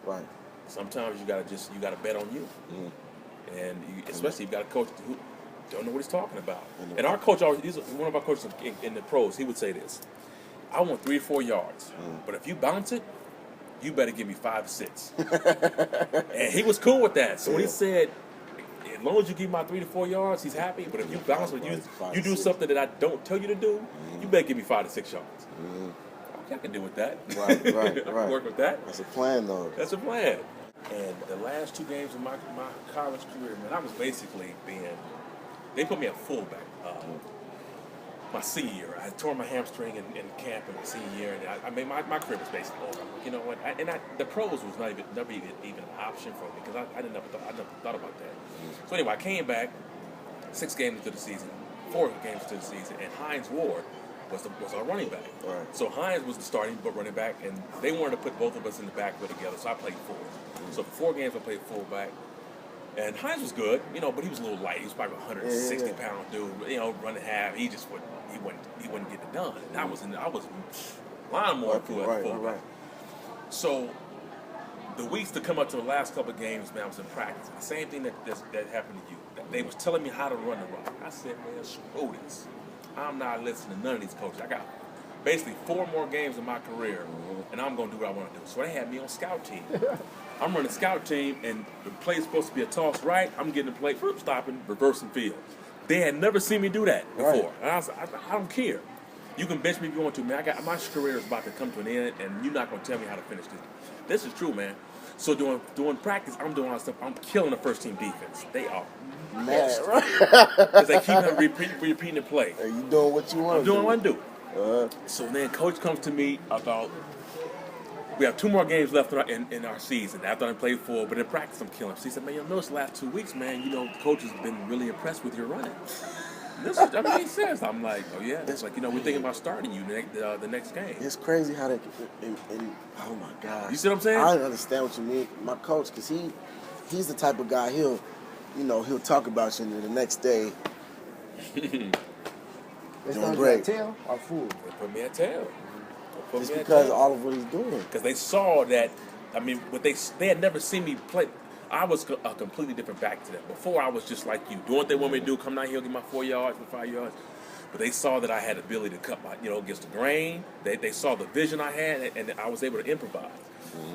Right. Sometimes you gotta bet on you, and especially if you got a coach who don't know what he's talking about. And our coach always, he's one of our coaches in the pros. He would say this: "I want 3 to 4 yards, but if you bounce it, you better give me 5 to 6." And he was cool with that. So when he said, as long as you give my 3 to 4 yards, he's happy. But if you bounce it, you do something that I don't tell you to do, you better give me 5 to 6 yards. Okay, I can deal with that. Right. I can work with that. That's a plan, though. That's a plan. And the last 2 games of my college career, man, I was basically they put me at fullback. My senior year, I tore my hamstring in camp in my senior year, and I mean, my career was basically over. You know what? The pros was never even an option for me because I never thought about that. So anyway, I came back 6 games into the season, 4 games into the season, and Hines Ward was our running back. Right. So Hines was the starting running back, and they wanted to put both of us in the backfield together. So I played 4. So for 4 games, I played fullback. And Hines was good, but he was a little light. He was probably a 160-pound dude, running half. He wouldn't get it done. And I was lawnmower fullback. Right. So the weeks to come up to the last couple of games, man, I was in practice. The same thing that happened to you. They was telling me how to run the rock. I said, man, screw this. I'm not listening to none of these coaches. I got basically 4 more games in my career, and I'm going to do what I want to do. So they had me on scout team. I'm running scout team, and the play's supposed to be a toss right. I'm getting the play, stopping, reversing field. They had never seen me do that before. Right. And I was like, I don't care. You can bench me if you want to, man. My career is about to come to an end, and you're not going to tell me how to finish this. This is true, man. So during practice, I'm doing all this stuff. I'm killing the first team defense. They are mad, right? Because they keep on repeating the play. Are you doing what you want to do? I'm doing what I do. So then coach comes to me about, we have 2 more games left in our season after I played 4, but in practice I'm killing. So he said, man, notice the last 2 weeks, man, the coach has been really impressed with your running. He says, I'm like, oh yeah. It's like, we're thinking about starting you the next game. It's crazy how they, oh my God. You see what I'm saying? I understand what you mean. My coach, because he's the type of guy, he'll talk about you and the next day. It's not great. Tail or fool? They put me at tail. It's because of all of what he's doing. Because they saw that, they had never seen me play. I was a completely different back to them. Before, I was just like you. Doing what they want me to do, come down here, get my 4 yards, my 5 yards. But they saw that I had the ability to cut my, against the grain. They saw the vision I had, and I was able to improvise.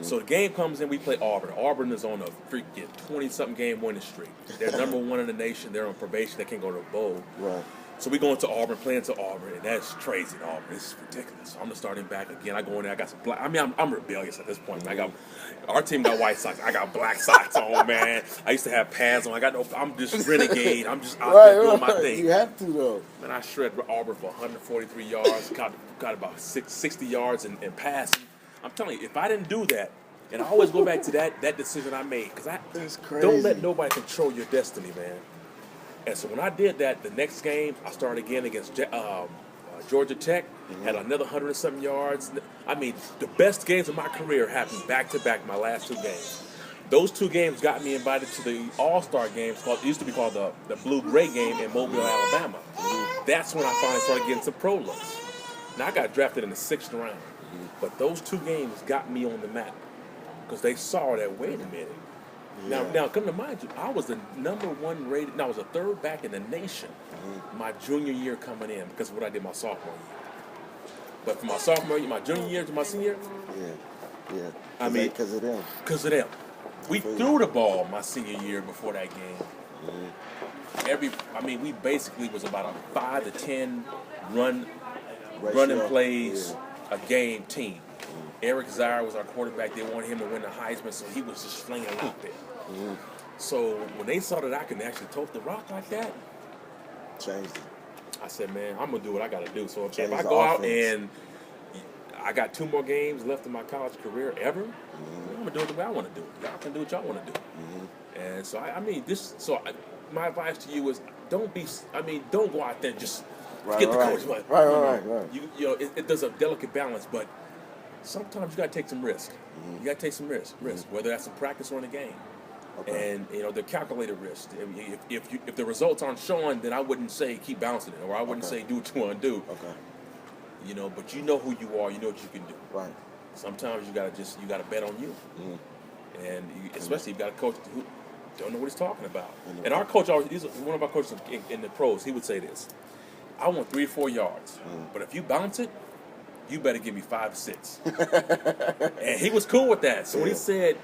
So the game comes in, we play Auburn. Auburn is on a freaking 20-something game winning streak. They're number 1 in the nation. They're on probation. They can't go to a bowl. Right. So we go into Auburn, playing to Auburn, and that's crazy in Auburn. It's ridiculous. So I'm the starting back again. I go in there, I got some black. I'm rebellious at this point. Our team got white socks. I got black socks on, man. I used to have pads on. I'm just renegade. I'm just out there doing my thing. You have to, though. Man, I shred Auburn for 143 yards, got about 60 yards and passing. I'm telling you, if I didn't do that, and I always go back to that decision I made, because don't let nobody control your destiny, man. And so when I did that, the next game, I started again against Georgia Tech, had another 100-something yards. The best games of my career happened back-to-back my last 2 games. Those 2 games got me invited to the All-Star games. It used to be called the Blue-Gray game in Mobile, Alabama. That's when I finally started getting some pro looks. Now, I got drafted in the 6th round. But those 2 games got me on the map because they saw that, wait a minute. Yeah. Now, come to mind you, I was the number 1 rated. Now, I was a 3rd back in the nation my junior year coming in because of what I did my sophomore year. But from my sophomore year, my junior year to my senior year, because of them. Because of them. We threw the ball my senior year before that game. We basically was about a 5 to 10 running plays a game team. Eric Zaire was our quarterback. They wanted him to win the Heisman, so he was just slinging it out there. So when they saw that I could actually tote the rock like that, changed it. I said, man, I'm going to do what I got to do. So if I go out and I got 2 more games left in my college career ever, I'm going to do it the way I want to do it. Y'all can do what y'all want to do. And so, my advice to you is don't go out there and just get the coach. Right. There's a delicate balance, but sometimes you got to take some risk. You got to take some risk, whether that's in practice or in a game. Okay. And the calculated risk. If the results aren't showing, then I wouldn't say keep bouncing it, or I wouldn't say do what you want to do. Okay. But you know who you are. You know what you can do. Right. Sometimes you gotta bet on you. And especially you got a coach who don't know what he's talking about. And our coach always, one of our coaches in the pros, he would say this: I want 3 to 4 yards, but if you bounce it, you better give me 5 to 6. And he was cool with that. So when he said,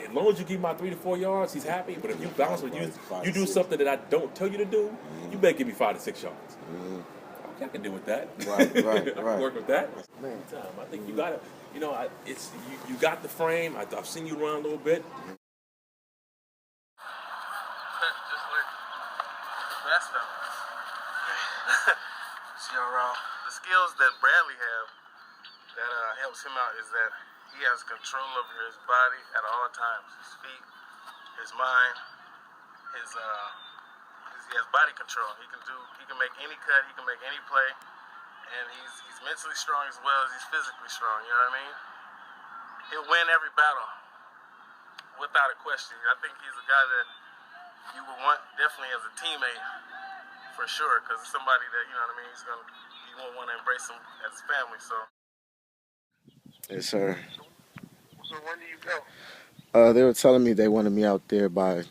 as long as you give my 3 to 4 yards, he's happy. But if you bounce it, you do something that I don't tell you to do, you better give me 5 to 6 yards. Okay, I can deal with that. Right. I can work with that. I think you gotta, you got the frame. I've seen you run a little bit. Just like fast though. See around. The skills that Bradley have that helps him out is that he has control over his body at all times. His feet, his mind, he has body control. He can make any cut, he can make any play, and he's mentally strong as well as he's physically strong. You know what I mean? He'll win every battle without a question. I think he's a guy that you would want definitely as a teammate for sure, because it's somebody that, you know what I mean, you won't want to embrace him as family. So. Yes, sir. So when do you go? They were telling me they wanted me out there by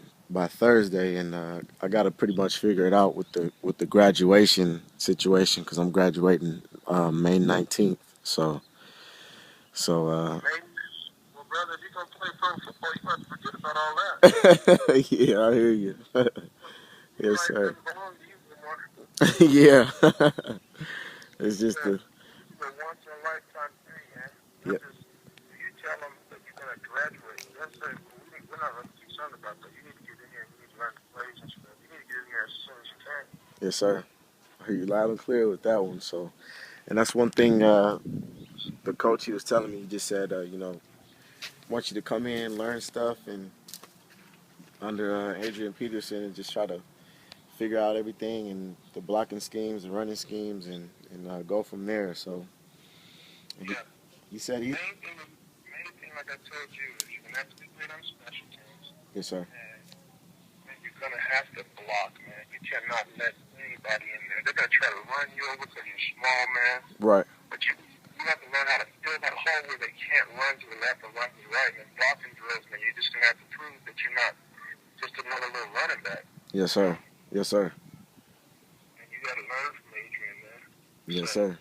Thursday, and I got to pretty much figure it out with the graduation situation because I'm graduating May 19th. So. Well, brother, if you're gonna play pro football, you got to forget about all that. Yeah, I hear you. Yes, sir. Like, Yeah. It's just It's a once in a lifetime thing, man. Yeah. If you tell them that you're going to graduate, they'll say, we're not really concerned about that. You need to get in here and you need to learn the plays and stuff. You need to get in here as soon as you can. Yes, sir. I hear you loud and clear with that one. So, and that's one thing the coach, he was telling me. He just said, want you to come in, learn stuff, and under Adrian Peterson, and just try to figure out everything and the blocking schemes, the running schemes, and go from there. So, he said Main thing, like I told you, is you're going to have to be great on special teams. Yes, sir. And you're going to have to block, man. You cannot let anybody in there. They're going to try to run you over because you're small, man. Right. But you have to learn how to fill that hole where they can't run to the left or run to the right. And blocking drills, man, you're just going to have to prove that you're not just another little running back. Yes, sir. Yes, sir. And you got to learn from Adrian, man. Yes, sir.